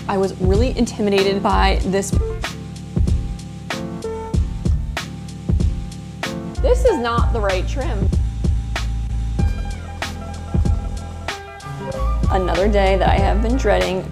I was really intimidated by this. This is not the right trim. Another day that I have been dreading.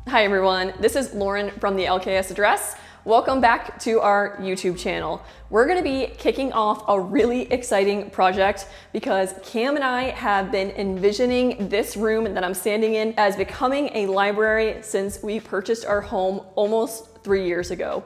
Hi everyone, this is Lauren from the LKS address. Welcome back to our YouTube channel. We're gonna be kicking off a really exciting project because Cam and I have been envisioning this room that I'm standing in as becoming a library since we purchased our home almost 3 years ago.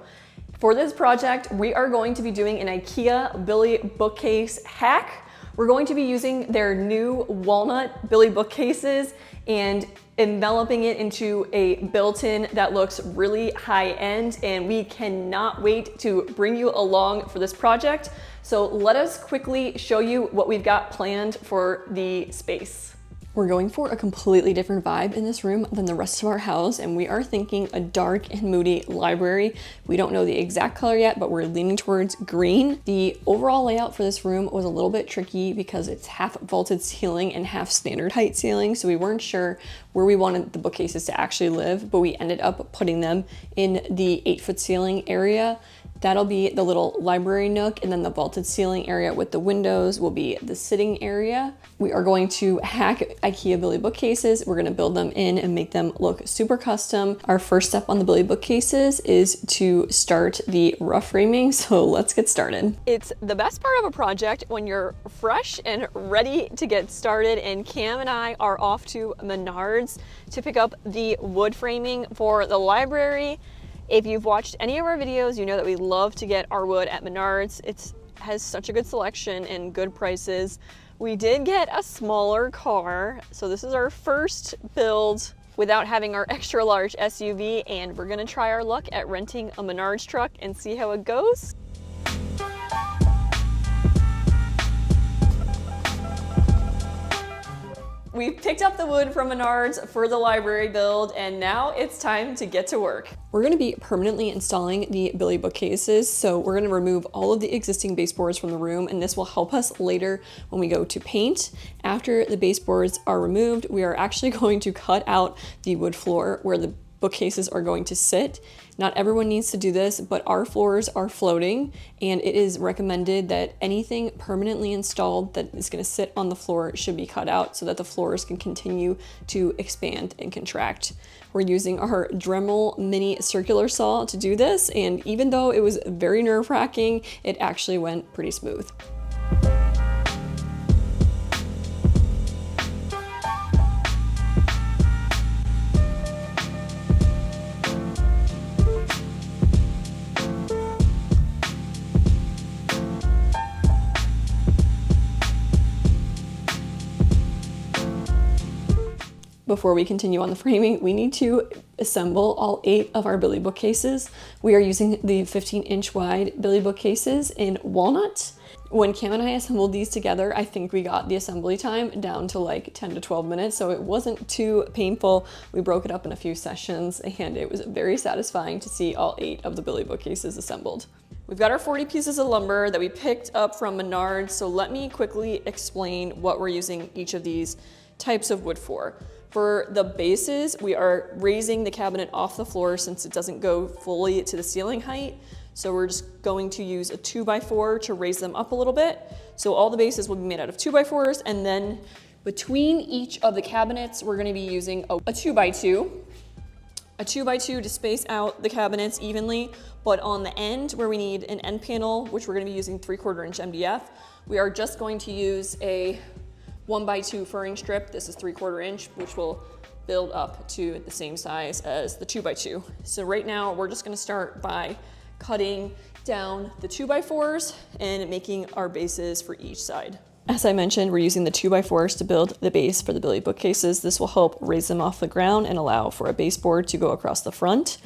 For this project, we are going to be doing an IKEA Billy bookcase hack. We're going to be using their new walnut Billy bookcases and enveloping it into a built-in that looks really high-end, and we cannot wait to bring you along for this project. So let us quickly show you what we've got planned for the space. We're going for a completely different vibe in this room than the rest of our house, and we are thinking a dark and moody library. We don't know the exact color yet, but we're leaning towards green. The overall layout for this room was a little bit tricky because it's half vaulted ceiling and half standard height ceiling, so we weren't sure where we wanted the bookcases to actually live, but we ended up putting them in the 8-foot ceiling area. That'll be the little library nook, and then the vaulted ceiling area with the windows will be the sitting area. We are going to hack IKEA Billy bookcases. We're gonna build them in and make them look super custom. Our first step on the Billy bookcases is to start the rough framing, so let's get started. It's the best part of a project when you're fresh and ready to get started, and Cam and I are off to Menards to pick up the wood framing for the library. If you've watched any of our videos, you know that we love to get our wood at Menards. It has such a good selection and good prices. We did get a smaller car, so this is our first build without having our extra large SUV, and we're gonna try our luck at renting a Menards truck and see how it goes. We picked up the wood from Menards for the library build, and now it's time to get to work. We're gonna be permanently installing the Billy bookcases, so we're gonna remove all of the existing baseboards from the room, and this will help us later when we go to paint. After the baseboards are removed, we are actually going to cut out the wood floor where the bookcases are going to sit. Not everyone needs to do this, but our floors are floating, and it is recommended that anything permanently installed that is going to sit on the floor should be cut out so that the floors can continue to expand and contract. We're using our Dremel mini circular saw to do this, and even though it was very nerve-wracking, it actually went pretty smooth. Before we continue on the framing, we need to assemble all 8 of our Billy bookcases. We are using the 15-inch wide Billy bookcases in walnut. When Cam and I assembled these together, I think we got the assembly time down to like 10 to 12 minutes, so it wasn't too painful. We broke it up in a few sessions, and it was very satisfying to see all 8 of the Billy bookcases assembled. We've got our 40 pieces of lumber that we picked up from Menards, so let me quickly explain what we're using each of these types of wood for. For the bases, we are raising the cabinet off the floor since it doesn't go fully to the ceiling height. So we're just going to use a 2x4 to raise them up a little bit. So all the bases will be made out of 2x4s, and then between each of the cabinets, we're gonna be using a 2x2. A 2x2 to space out the cabinets evenly, but on the end where we need an end panel, which we're gonna be using 3/4 inch MDF, we are just going to use a 1x2 furring strip. This is 3/4 inch, which will build up to the same size as the 2x2. So right now we're just gonna start by cutting down the 2x4s and making our bases for each side. As I mentioned, we're using the 2x4s to build the base for the Billy bookcases. This will help raise them off the ground and allow for a baseboard to go across the front.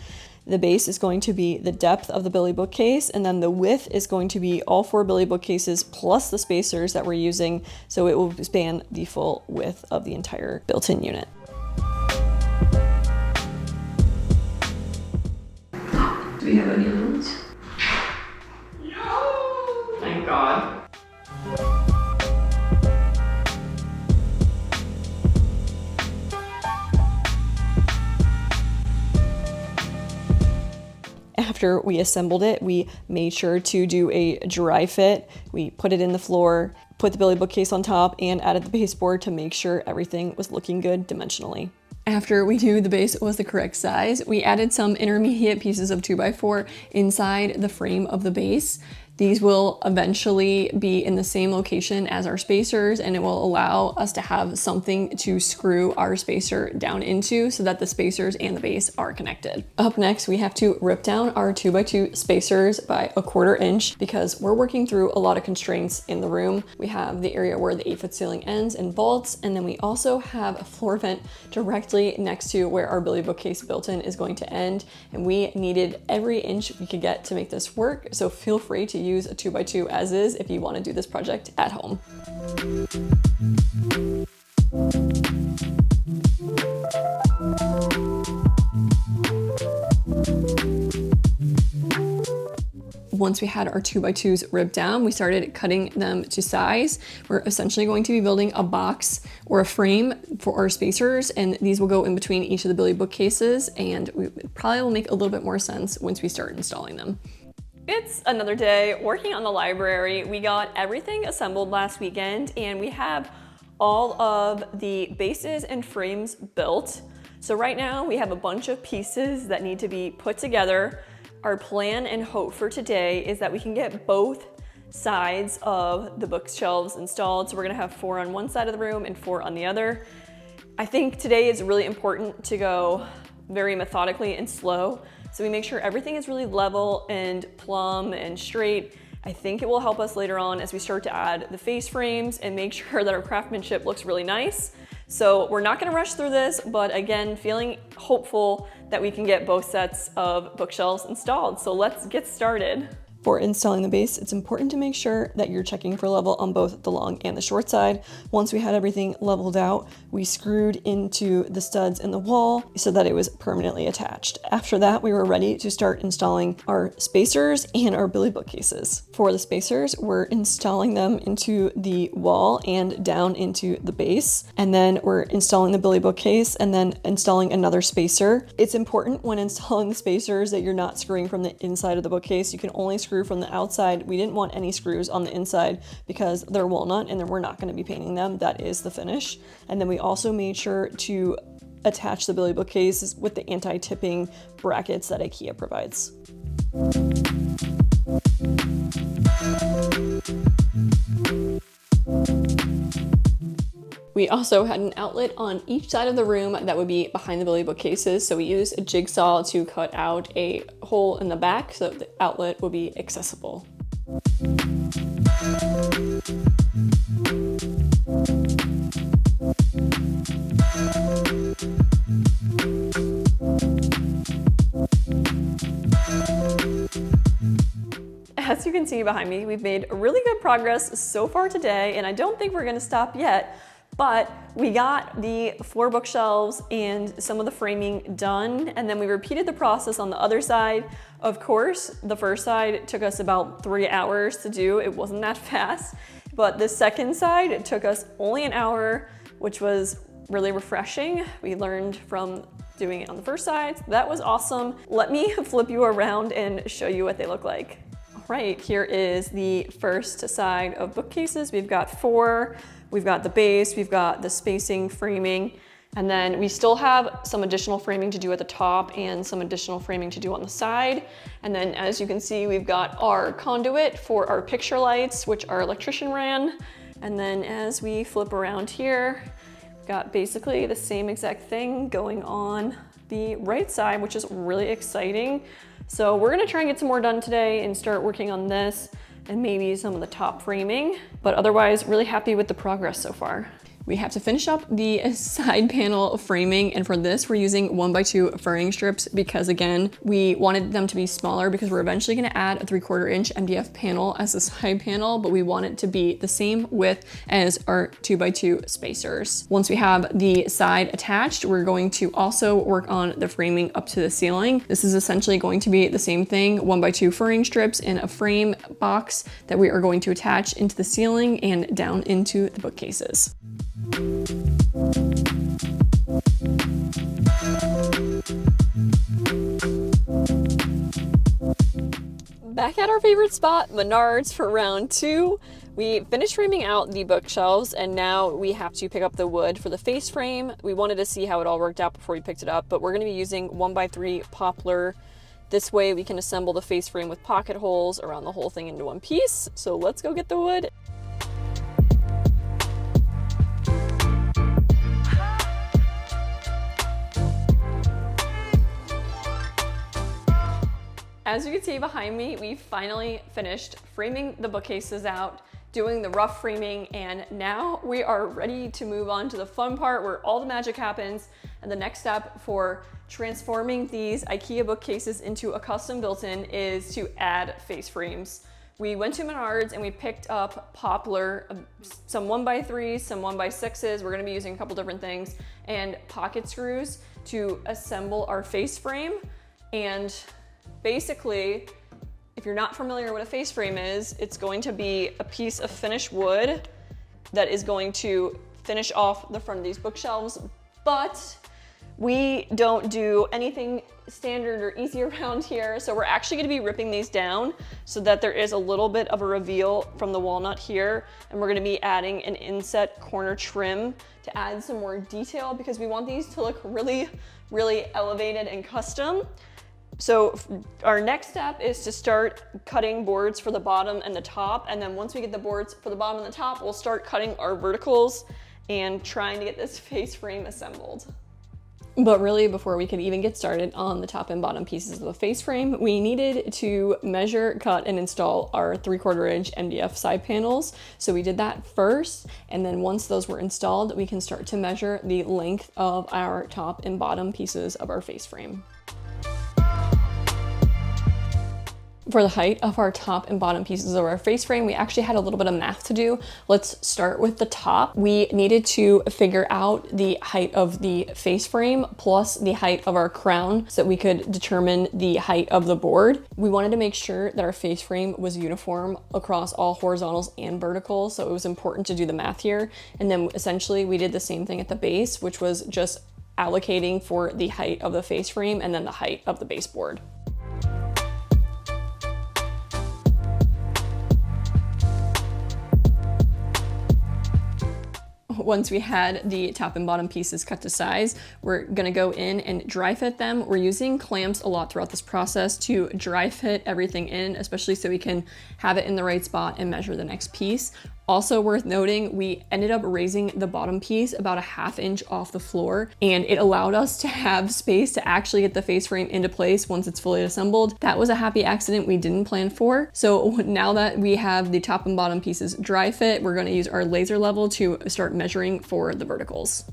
The base is going to be the depth of the Billy bookcase, and then the width is going to be all 4 Billy bookcases plus the spacers that we're using, so it will span the full width of the entire built-in unit. Do we have any onions? No! Thank God. after we assembled it, we made sure to do a dry fit. We put it in the floor, put the Billy bookcase on top, and added the baseboard to make sure everything was looking good dimensionally. After we knew the base was the correct size, we added some intermediate pieces of 2x4 inside the frame of the base. These will eventually be in the same location as our spacers, and it will allow us to have something to screw our spacer down into so that the spacers and the base are connected. Up next, we have to rip down our 2x2 spacers by 1/4 inch because we're working through a lot of constraints in the room. We have the area where the 8-foot ceiling ends and vaults, and then we also have a floor vent directly next to where our Billy bookcase built-in is going to end, and we needed every inch we could get to make this work, so feel free to use a 2x2 as is if you want to do this project at home. Once we had our 2x2s ripped down, we started cutting them to size. We're essentially going to be building a box or a frame for our spacers, and these will go in between each of the Billy bookcases, and we probably will make a little bit more sense once we start installing them. It's another day working on the library. We got everything assembled last weekend, and we have all of the bases and frames built. So right now we have a bunch of pieces that need to be put together. Our plan and hope for today is that we can get both sides of the bookshelves installed. So we're gonna have 4 on one side of the room and 4 on the other. I think today is really important to go very methodically and slow. So we make sure everything is really level and plumb and straight. I think it will help us later on as we start to add the face frames and make sure that our craftsmanship looks really nice. So we're not gonna rush through this, but again, feeling hopeful that we can get both sets of bookshelves installed. So let's get started. For installing the base, it's important to make sure that you're checking for level on both the long and the short side. Once we had everything leveled out, we screwed into the studs in the wall so that it was permanently attached. After that, we were ready to start installing our spacers and our Billy bookcases. For the spacers, we're installing them into the wall and down into the base. And then we're installing the Billy bookcase and then installing another spacer. It's important when installing the spacers that you're not screwing from the inside of the bookcase. You can only screw from the outside. We didn't want any screws on the inside because they're walnut and then we're not going to be painting them. That is the finish. And then we also made sure to attach the Billy bookcase with the anti-tipping brackets that IKEA provides. We also had an outlet on each side of the room that would be behind the Billy bookcases. So we used a jigsaw to cut out a hole in the back so the outlet would be accessible. As you can see behind me, we've made really good progress so far today, and I don't think we're gonna stop yet. But we got the 4 bookshelves and some of the framing done, and then we repeated the process on the other side. Of course, the first side took us about 3 hours to do. It wasn't that fast. But the second side, it took us only an hour, which was really refreshing. We learned from doing it on the first side. So that was awesome. Let me flip you around and show you what they look like. All right, here is the first side of bookcases. We've got 4. We've got the base, we've got the spacing, framing, and then we still have some additional framing to do at the top and some additional framing to do on the side. And then as you can see, we've got our conduit for our picture lights, which our electrician ran. And then as we flip around here, we've got basically the same exact thing going on the right side, which is really exciting. So we're gonna try and get some more done today and start working on this and maybe some of the top framing, but otherwise really happy with the progress so far. We have to finish up the side panel framing, and for this we're using 1x2 furring strips because again, we wanted them to be smaller because we're eventually gonna add a 3/4 inch MDF panel as a side panel, but we want it to be the same width as our 2x2 spacers. Once we have the side attached, we're going to also work on the framing up to the ceiling. This is essentially going to be the same thing, 1x2 furring strips in a frame box that we are going to attach into the ceiling and down into the bookcases. Back at our favorite spot, Menards, for round 2. We finished framing out the bookshelves and now we have to pick up the wood for the face frame. We wanted to see how it all worked out before we picked it up, but we're going to be using 1x3 poplar. This way we can assemble the face frame with pocket holes around the whole thing into one piece. So let's go get the wood. As you can see behind me, we finally finished framing the bookcases out, doing the rough framing, and now we are ready to move on to the fun part where all the magic happens. And the next step for transforming these IKEA bookcases into a custom built-in is to add face frames. We went to Menards and we picked up poplar, some 1x3s, some 1x6s. We're gonna be using a couple different things, and pocket screws to assemble our face frame. And basically, if you're not familiar what a face frame is, it's going to be a piece of finished wood that is going to finish off the front of these bookshelves, but we don't do anything standard or easy around here. So we're actually gonna be ripping these down so that there is a little bit of a reveal from the walnut here. And we're gonna be adding an inset corner trim to add some more detail because we want these to look really, really elevated and custom. So our next step is to start cutting boards for the bottom and the top. And then once we get the boards for the bottom and the top, we'll start cutting our verticals and trying to get this face frame assembled. But really, before we could even get started on the top and bottom pieces of the face frame, we needed to measure, cut, and install our 3/4 inch MDF side panels. So we did that first, and then once those were installed, we can start to measure the length of our top and bottom pieces of our face frame. For the height of our top and bottom pieces of our face frame, we actually had a little bit of math to do. Let's start with the top. We needed to figure out the height of the face frame plus the height of our crown so that we could determine the height of the board. We wanted to make sure that our face frame was uniform across all horizontals and verticals, so it was important to do the math here. And then essentially we did the same thing at the base, which was just allocating for the height of the face frame and then the height of the baseboard. Once we had the top and bottom pieces cut to size, we're gonna go in and dry fit them. We're using clamps a lot throughout this process to dry fit everything in, especially so we can have it in the right spot and measure the next piece. Also worth noting, we ended up raising the bottom piece about a 1/2 inch off the floor, and it allowed us to have space to actually get the face frame into place once it's fully assembled. That was a happy accident we didn't plan for. So now that we have the top and bottom pieces dry fit, we're gonna use our laser level to start measuring for the verticals.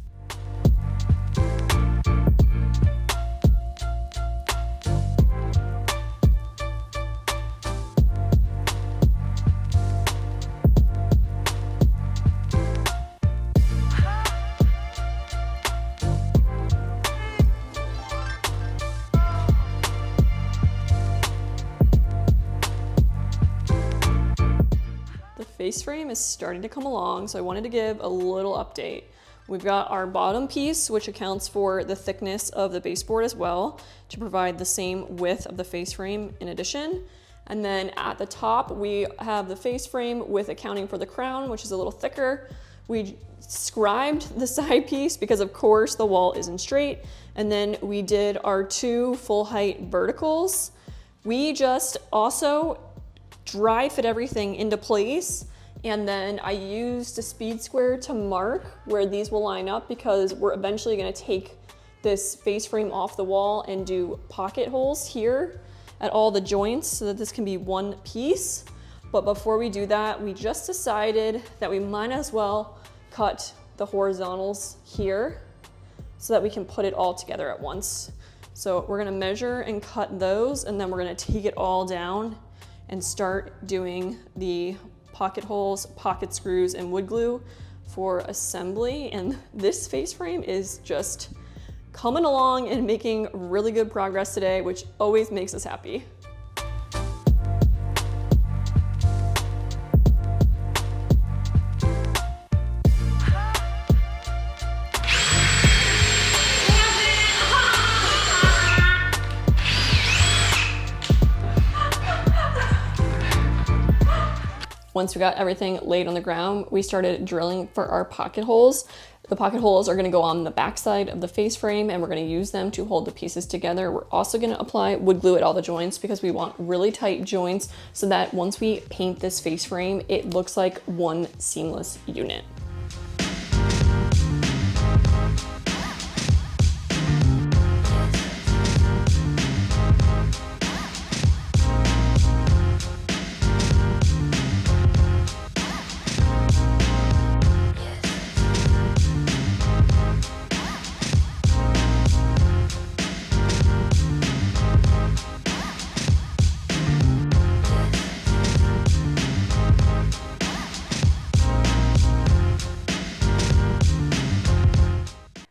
Face frame is starting to come along, so I wanted to give a little update. We've got our bottom piece, which accounts for the thickness of the baseboard as well, to provide the same width of the face frame in addition. And then at the top, we have the face frame with accounting for the crown, which is a little thicker. We scribed the side piece because of course the wall isn't straight. And then we did our 2 full height verticals. We just also dry fit everything into place, and then I used a speed square to mark where these will line up because we're eventually going to take this face frame off the wall and do pocket holes here at all the joints so that this can be one piece. But before we do that, we just decided that we might as well cut the horizontals here so that we can put it all together at once. So we're going to measure and cut those, and then we're going to take it all down and start doing the pocket holes, pocket screws, and wood glue for assembly. And this face frame is just coming along and making really good progress today, which always makes us happy. Once we got everything laid on the ground, we started drilling for our pocket holes. The pocket holes are going to go on the back side of the face frame, and we're going to use them to hold the pieces together. We're also going to apply wood glue at all the joints because we want really tight joints so that once we paint this face frame, it looks like one seamless unit.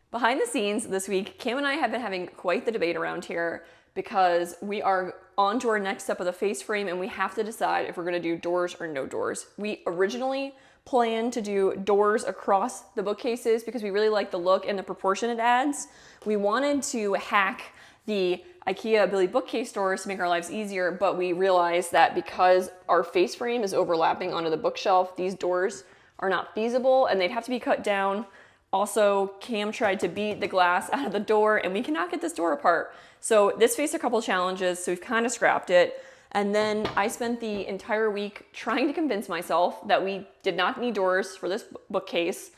Behind the scenes this week, Cam and I have been having quite the debate around here because we are on to our next step of the face frame and we have to decide if we're going to do doors or no doors. We originally planned to do doors across the bookcases because we really like the look and the proportion it adds. We wanted to hack the IKEA Billy bookcase doors to make our lives easier, but we realized that because our face frame is overlapping onto the bookshelf, these doors are not feasible and they'd have to be cut down. Also, Cam tried to beat the glass out of the door and we cannot get this door apart. So this faced a couple challenges, so we've kind of scrapped it. And then I spent the entire week trying to convince myself that we did not need doors for this bookcase.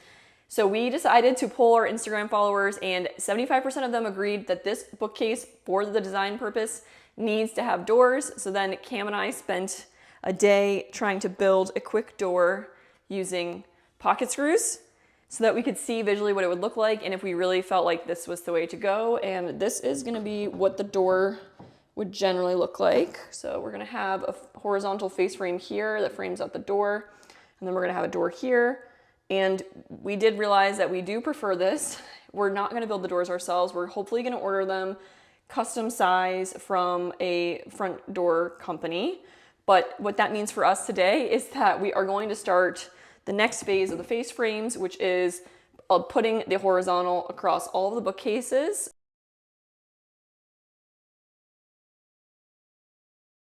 So we decided to poll our Instagram followers and 75% of them agreed that this bookcase for the design purpose needs to have doors. So then Cam and I spent a day trying to build a quick door using pocket screws, so that we could see visually what it would look like and if we really felt like this was the way to go. And this is gonna be what the door would generally look like. So we're gonna have a horizontal face frame here that frames out the door, and then we're gonna have a door here. And we did realize that we do prefer this. We're not gonna build the doors ourselves. We're hopefully gonna order them custom size from a front door company. But what that means for us today is that we are going to start the next phase of the face frames, which is putting the horizontal across all of the bookcases.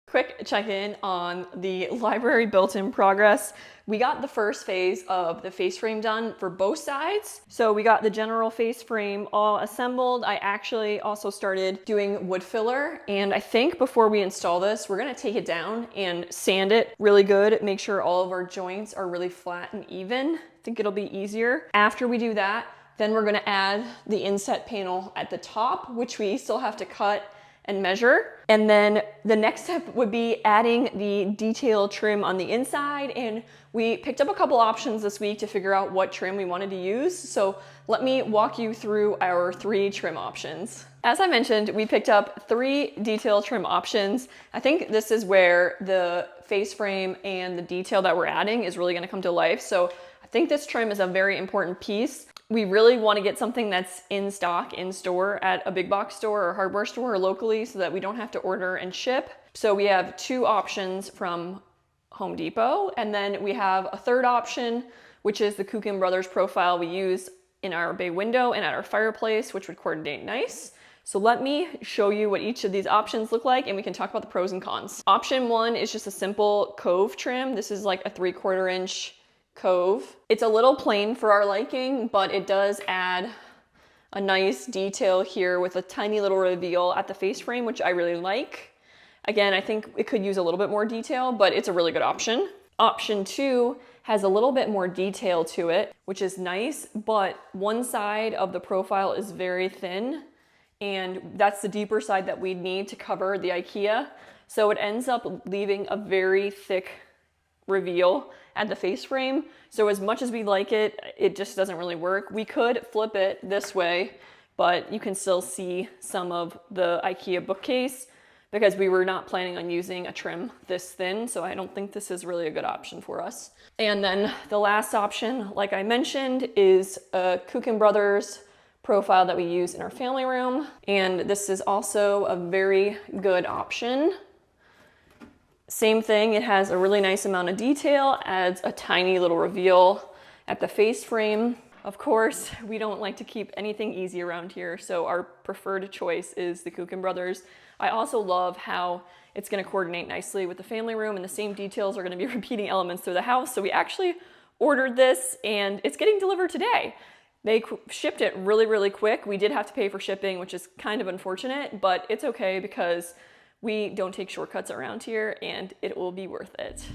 Quick check-in on the library built-in progress. We got the first phase of the face frame done for both sides. So we got the general face frame all assembled. I actually also started doing wood filler, and I think before we install this, we're gonna take it down and sand it really good, make sure all of our joints are really flat and even. I think it'll be easier. After we do that, then we're gonna add the inset panel at the top, which we still have to cut and measure. And then the next step would be adding the detail trim on the inside. And we picked up a couple options this week to figure out what trim we wanted to use. So let me walk you through our 3 trim options. As I mentioned, we picked up 3 detail trim options. I think this is where the face frame and the detail that we're adding is really gonna come to life. So I think this trim is a very important piece. We really want to get something that's in stock, in store at a big box store or hardware store or locally so that we don't have to order and ship. So we have 2 options from Home Depot. And then we have a 3rd option, which is the Kuchen Brothers profile we use in our bay window and at our fireplace, which would coordinate nice. So let me show you what each of these options look like and we can talk about the pros and cons. Option 1 is just a simple cove trim. This is like a 3/4 inch cove. It's a little plain for our liking, but it does add a nice detail here with a tiny little reveal at the face frame, which I really like. Again, I think it could use a little bit more detail, but it's a really good option. Option 2 has a little bit more detail to it, which is nice, but one side of the profile is very thin, and that's the deeper side that we need to cover the IKEA. So it ends up leaving a very thick reveal at the face frame. So as much as we like it, it just doesn't really work. We could flip it this way, but you can still see some of the IKEA bookcase because we were not planning on using a trim this thin. So I don't think this is really a good option for us. And then the last option, like I mentioned, is a Kuchen Brothers profile that we use in our family room. And this is also a very good option. Same thing, it has a really nice amount of detail, adds a tiny little reveal at the face frame. Of course, we don't like to keep anything easy around here, so our preferred choice is the Kuchen Brothers. I also love how it's going to coordinate nicely with the family room, and the same details are going to be repeating elements through the house. So we actually ordered this, and it's getting delivered today. They shipped it really, really quick. We did have to pay for shipping, which is kind of unfortunate, but it's okay because we don't take shortcuts around here, and it will be worth it.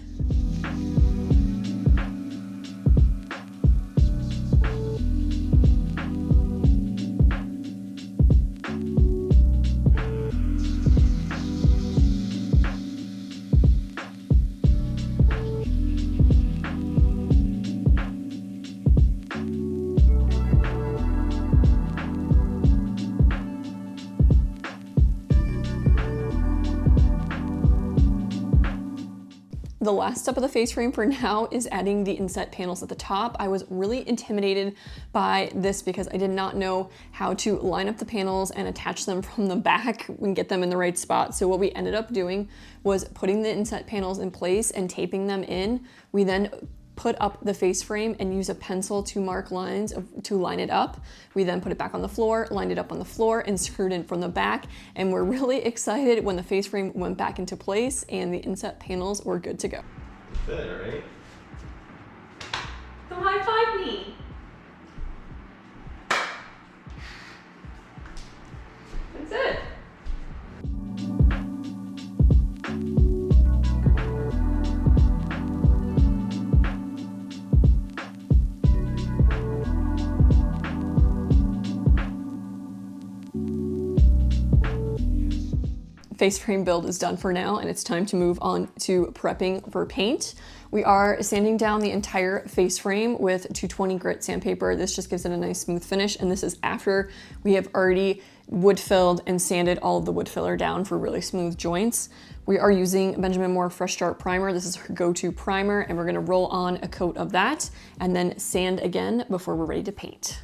The last step of the face frame for now is adding the inset panels at the top. I was really intimidated by this because I did not know how to line up the panels and attach them from the back and get them in the right spot. So what we ended up doing was putting the inset panels in place and taping them in. We then put up the face frame and use a pencil to mark lines to line it up. We then put it back on the floor, lined it up on the floor, and screwed in from the back. And we're really excited when the face frame went back into place and the inset panels were good to go. Good, right? So high five me. That's it. Face frame build is done for now, and it's time to move on to prepping for paint. We are sanding down the entire face frame with 220 grit sandpaper. This just gives it a nice smooth finish, and this is after we have already wood filled and sanded all of the wood filler down for really smooth joints. We are using Benjamin Moore Fresh Start Primer. This is our go-to primer, and we're gonna roll on a coat of that and then sand again before we're ready to paint.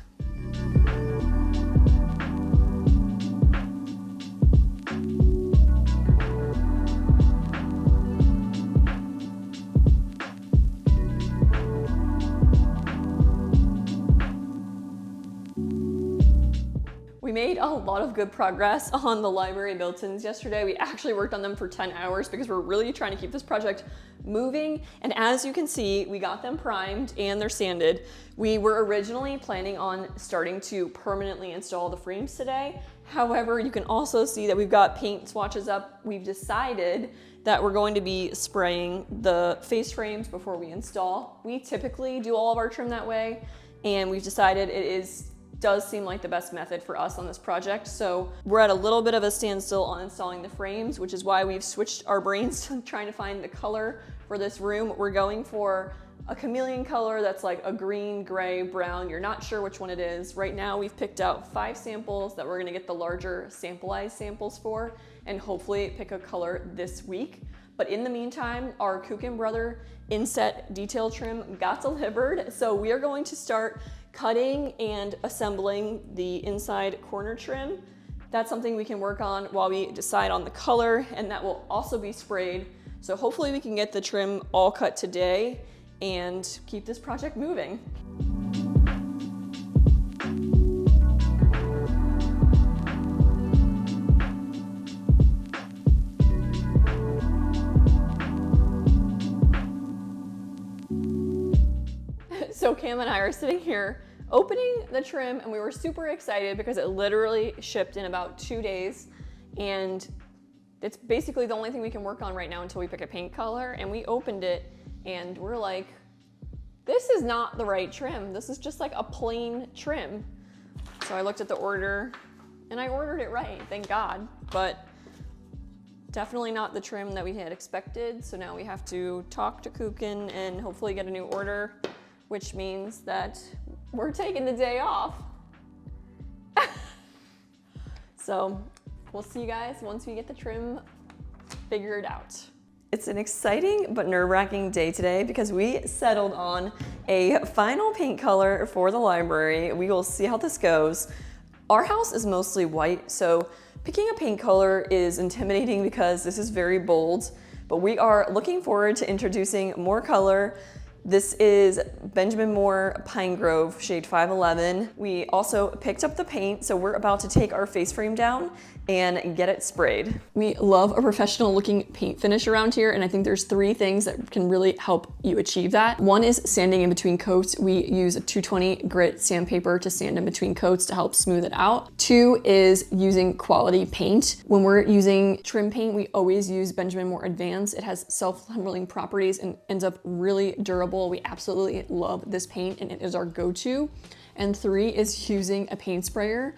We made a lot of good progress on the library built-ins yesterday. We actually worked on them for 10 hours because we're really trying to keep this project moving. And as you can see, we got them primed and they're sanded. We were originally planning on starting to permanently install the frames today. However, you can also see that we've got paint swatches up. We've decided that we're going to be spraying the face frames before we install. We typically do all of our trim that way, and we've decided does seem like the best method for us on this project. So we're at a little bit of a standstill on installing the frames, which is why we've switched our brains to trying to find the color for this room. We're going for a chameleon color that's like a green, gray, brown. You're not sure which one it is. Right now we've picked out 5 samples that we're gonna get the larger sampleized samples for, and hopefully pick a color this week. But in the meantime, our Kuchen Brother inset detail trim got delivered. So we are going to start cutting and assembling the inside corner trim. That's something we can work on while we decide on the color, and that will also be sprayed. So hopefully we can get the trim all cut today and keep this project moving. So Cam and I are sitting here opening the trim, and we were super excited because it literally shipped in about 2 days, and it's basically the only thing we can work on right now until we pick a paint color. And we opened it and we're like, this is not the right trim. This is just like a plain trim. So I looked at the order and I ordered it right, thank God, but definitely not the trim that we had expected. So now we have to talk to Kuchen and hopefully get a new order, which means that we're taking the day off. So we'll see you guys once we get the trim figured out. It's an exciting but nerve-wracking day today because we settled on a final paint color for the library. We will see how this goes. Our house is mostly white, so picking a paint color is intimidating because this is very bold, but we are looking forward to introducing more color This is Benjamin Moore Pine Grove shade 511. We also picked up the paint, so we're about to take our face frame down and get it sprayed. We love a professional looking paint finish around here, and I think there's 3 things that can really help you achieve that. One is sanding in between coats. We use a 220 grit sandpaper to sand in between coats to help smooth it out. 2 is using quality paint. When we're using trim paint, we always use Benjamin Moore Advance. It has self-leveling properties and ends up really durable. We absolutely love this paint and it is our go-to. And 3 is using a paint sprayer.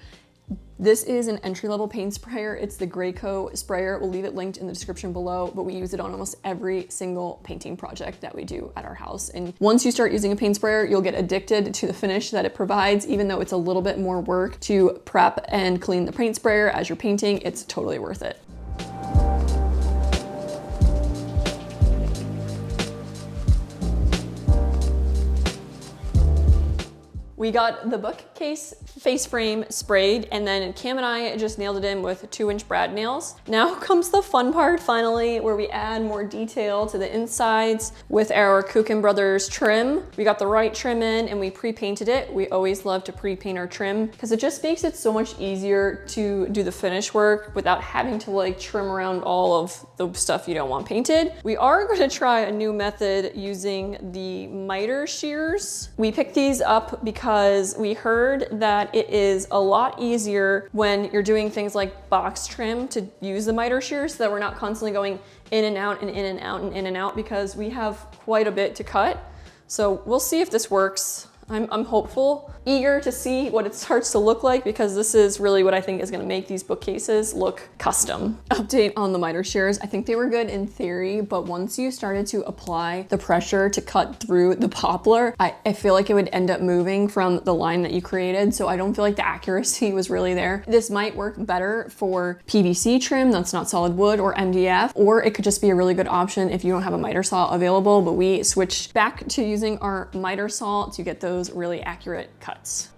This is an entry-level paint sprayer. It's the Graco sprayer. We'll leave it linked in the description below, but we use it on almost every single painting project that we do at our house. And once you start using a paint sprayer, you'll get addicted to the finish that it provides. Even though it's a little bit more work to prep and clean the paint sprayer as you're painting, it's totally worth it. We got the bookcase face frame sprayed, and then Cam and I just nailed it in with 2-inch brad nails. Now comes the fun part finally, where we add more detail to the insides with our Kuchen Brothers trim. We got the right trim in and we pre-painted it. We always love to pre-paint our trim because it just makes it so much easier to do the finish work without having to like trim around all of the stuff you don't want painted. We are going to try a new method using the miter shears. We picked these up because we heard that it is a lot easier when you're doing things like box trim to use the miter shears, so that we're not constantly going in and out and in and out and in and out, because we have quite a bit to cut. So we'll see if this works. I'm hopeful, eager to see what it starts to look like, because this is really what I think is going to make these bookcases look custom. Update on the miter shears. I think they were good in theory, but once you started to apply the pressure to cut through the poplar, I feel like it would end up moving from the line that you created. So I don't feel like the accuracy was really there. This might work better for PVC trim that's not solid wood or MDF, or it could just be a really good option if you don't have a miter saw available. But we switched back to using our miter saw to get those really accurate cuts.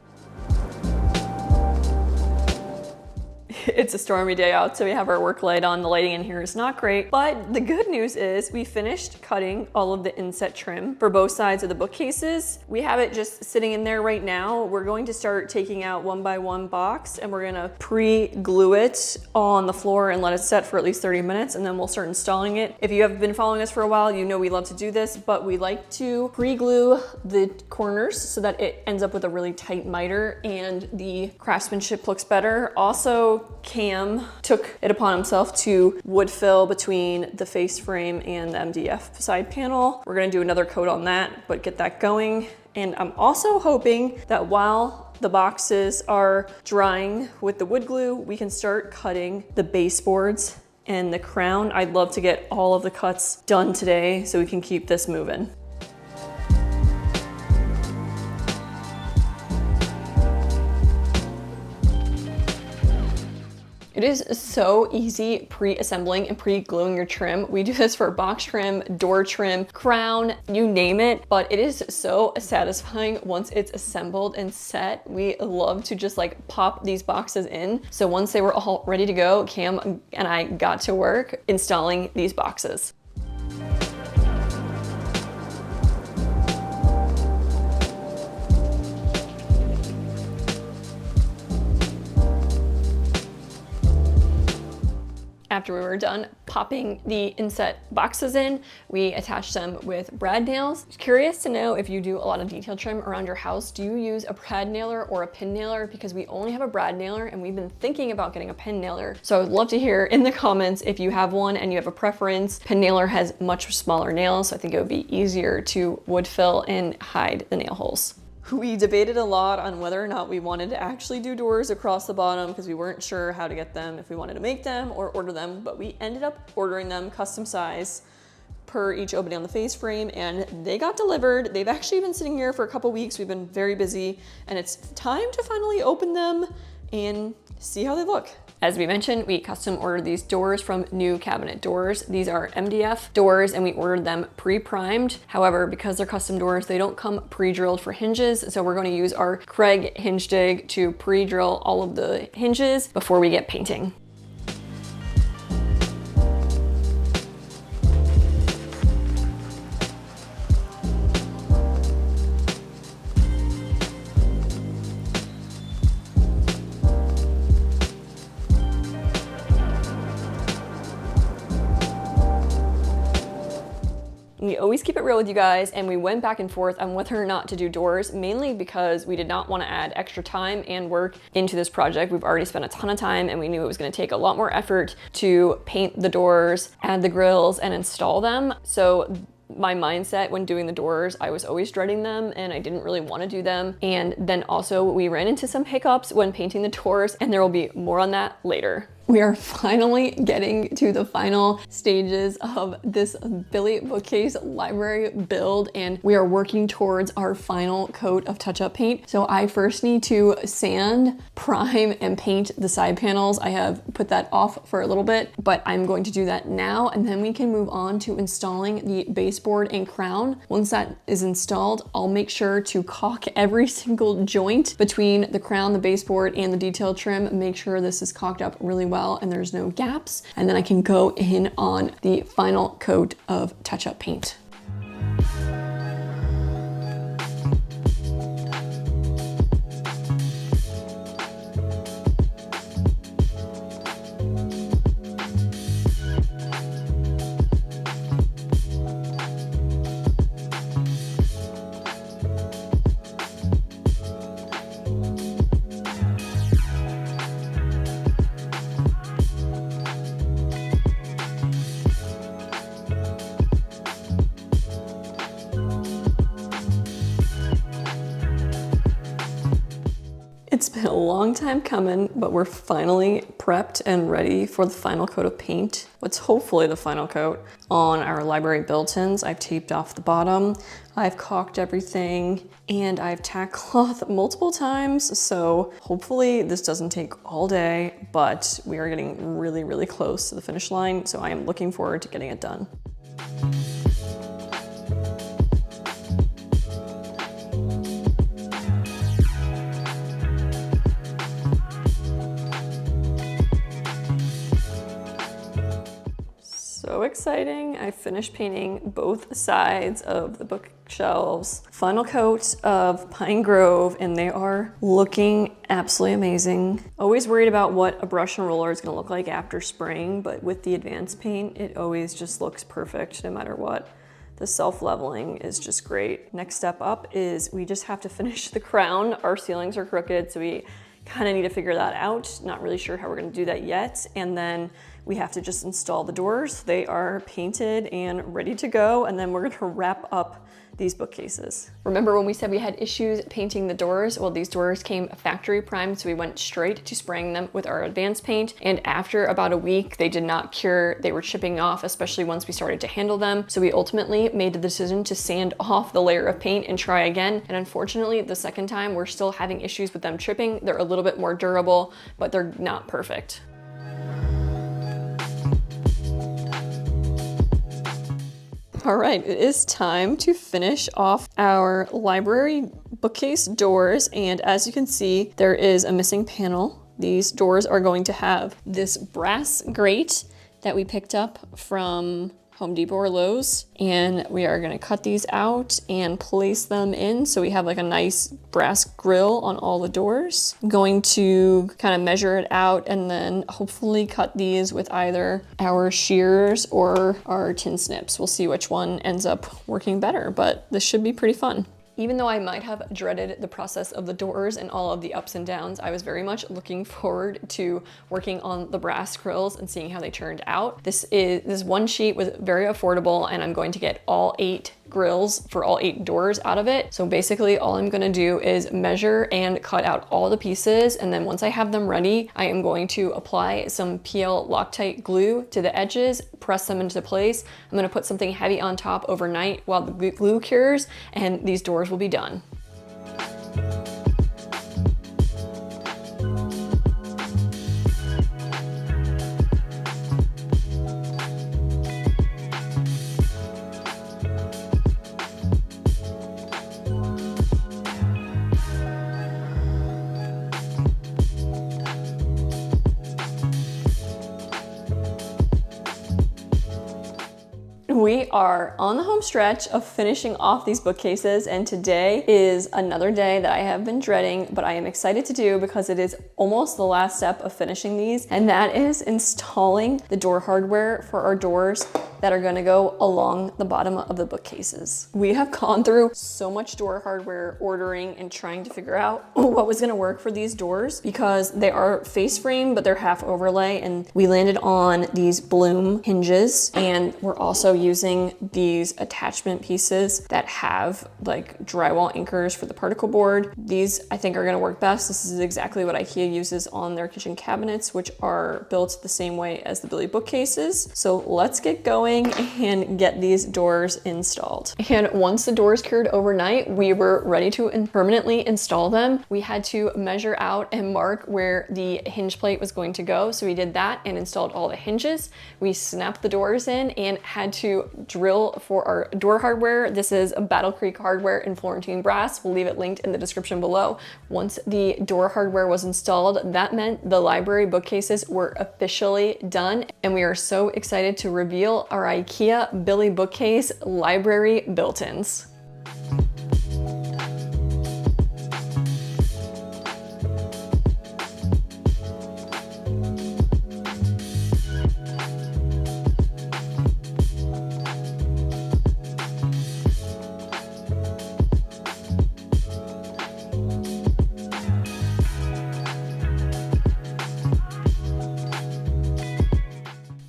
It's a stormy day out, so we have our work light on. The lighting in here is not great, but the good news is we finished cutting all of the inset trim for both sides of the bookcases. We have it just sitting in there right now. We're going to start taking out 1-by-1 box, and we're gonna pre-glue it on the floor and let it set for at least 30 minutes, and then we'll start installing it. If you have been following us for a while, you know we love to do this, but we like to pre-glue the corners so that it ends up with a really tight miter and the craftsmanship looks better. Also, Cam took it upon himself to wood fill between the face frame and the MDF side panel. We're gonna do another coat on that, but get that going. And I'm also hoping that while the boxes are drying with the wood glue, we can start cutting the baseboards and the crown. I'd love to get all of the cuts done today so we can keep this moving. It is so easy pre-assembling and pre-gluing your trim. We do this for box trim, door trim, crown, you name it, but it is so satisfying once it's assembled and set. We love to just like pop these boxes in. So once they were all ready to go, Cam and I got to work installing these boxes. After we were done popping the inset boxes in, we attached them with brad nails. Curious to know if you do a lot of detail trim around your house. Do you use a brad nailer or a pin nailer? Because we only have a brad nailer and we've been thinking about getting a pin nailer. So I would love to hear in the comments if you have one and you have a preference. Pin nailer has much smaller nails, so I think it would be easier to wood fill and hide the nail holes. We debated a lot on whether or not we wanted to actually do doors across the bottom because we weren't sure how to get them, if we wanted to make them or order them, but we ended up ordering them custom size per each opening on the face frame, and they got delivered. They've actually been sitting here for a couple weeks. We've been very busy, and it's time to finally open them and see how they look. As we mentioned, we custom ordered these doors from New Cabinet Doors. These are MDF doors and we ordered them pre-primed. However, because they're custom doors, they don't come pre-drilled for hinges. So we're going to use our Craig hinge dig to pre-drill all of the hinges before we get painting. We always keep it real with you guys, and we went back and forth on whether or not to do doors, mainly because we did not want to add extra time and work into this project. We've already spent a ton of time, and we knew it was going to take a lot more effort to paint the doors, add the grills, and install them. So my mindset when doing the doors, I was always dreading them and I didn't really want to do them. And then also we ran into some hiccups when painting the doors, and there will be more on that later. We are finally getting to the final stages of this Billy bookcase library build, and we are working towards our final coat of touch-up paint. So I first need to sand, prime, and paint the side panels. I have put that off for a little bit, but I'm going to do that now, and then we can move on to installing the baseboard and crown. Once that is installed, I'll make sure to caulk every single joint between the crown, the baseboard, and the detail trim. Make sure this is caulked up really well and there's no gaps, and then I can go in on the final coat of touch-up paint. It's been a long time coming, but we're finally prepped and ready for the final coat of paint. What's hopefully the final coat on our library built-ins. I've taped off the bottom, I've caulked everything, and I've tack cloth multiple times. So hopefully this doesn't take all day, but we are getting really, really close to the finish line. So I am looking forward to getting it done. So exciting. I finished painting both sides of the bookshelves. Final coat of Pine Grove, and they are looking absolutely amazing. Always worried about what a brush and roller is gonna look like after spraying, but with the advanced paint, it always just looks perfect no matter what. The self-leveling is just great. Next step up is we just have to finish the crown. Our ceilings are crooked, so we kind of need to figure that out. Not really sure how we're gonna do that yet. And then we have to just install the doors. They are painted and ready to go. And then we're gonna wrap up these bookcases. Remember when we said we had issues painting the doors? Well, these doors came factory primed, so we went straight to spraying them with our advanced paint. And after about a week, they did not cure. They were chipping off, especially once we started to handle them. So we ultimately made the decision to sand off the layer of paint and try again. And unfortunately, the second time, we're still having issues with them chipping. They're a little bit more durable, but they're not perfect. All right, it is time to finish off our library bookcase doors. And as you can see, there is a missing panel. These doors are going to have this brass grate that we picked up from Home Depot or Lowe's, and we are gonna cut these out and place them in so we have like a nice brass grill on all the doors. I'm going to kind of measure it out and then hopefully cut these with either our shears or our tin snips. We'll see which one ends up working better, but this should be pretty fun. Even though I might have dreaded the process of the doors and all of the ups and downs, I was very much looking forward to working on the brass grills and seeing how they turned out. This one sheet was very affordable, and I'm going to get all 8 grills for all 8 doors out of it. So basically all I'm gonna do is measure and cut out all the pieces, and then once I have them ready, I am going to apply some PL Loctite glue to the edges, press them into place. I'm gonna put something heavy on top overnight while the glue cures, and these doors will be done. We are on the home stretch of finishing off these bookcases, and today is another day that I have been dreading, but I am excited to do because it is almost the last step of finishing these, and that is installing the door hardware for our doors that are gonna go along the bottom of the bookcases. We have gone through so much door hardware ordering and trying to figure out what was gonna work for these doors because they are face frame, but they're half overlay, and we landed on these bloom hinges, and we're also using these attachment pieces that have like drywall anchors for the particle board. These I think are gonna work best. This is exactly what IKEA uses on their kitchen cabinets, which are built the same way as the Billy bookcases. So let's get going and get these doors installed. And once the doors cured overnight, we were ready to permanently install them. We had to measure out and mark where the hinge plate was going to go. So we did that and installed all the hinges. We snapped the doors in and had to drill for our door hardware. This is Battle Creek hardware in Florentine brass. We'll leave it linked in the description below. Once the door hardware was installed, that meant the library bookcases were officially done. And we are so excited to reveal our IKEA Billy bookcase library built-ins.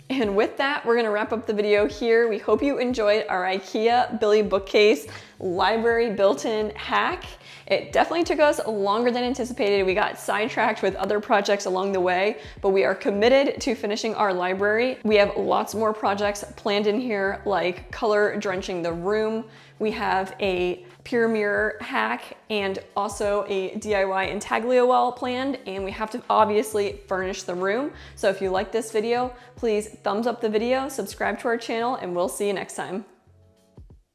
And with that, we're gonna wrap up the video here. We hope you enjoyed our IKEA Billy bookcase library built-in hack. It definitely took us longer than anticipated. We got sidetracked with other projects along the way, but we are committed to finishing our library. We have lots more projects planned in here, like color drenching the room. We have a pure mirror hack and also a DIY intaglio wall planned, and we have to obviously furnish the room. So if you like this video, please thumbs up the video, subscribe to our channel, and we'll see you next time.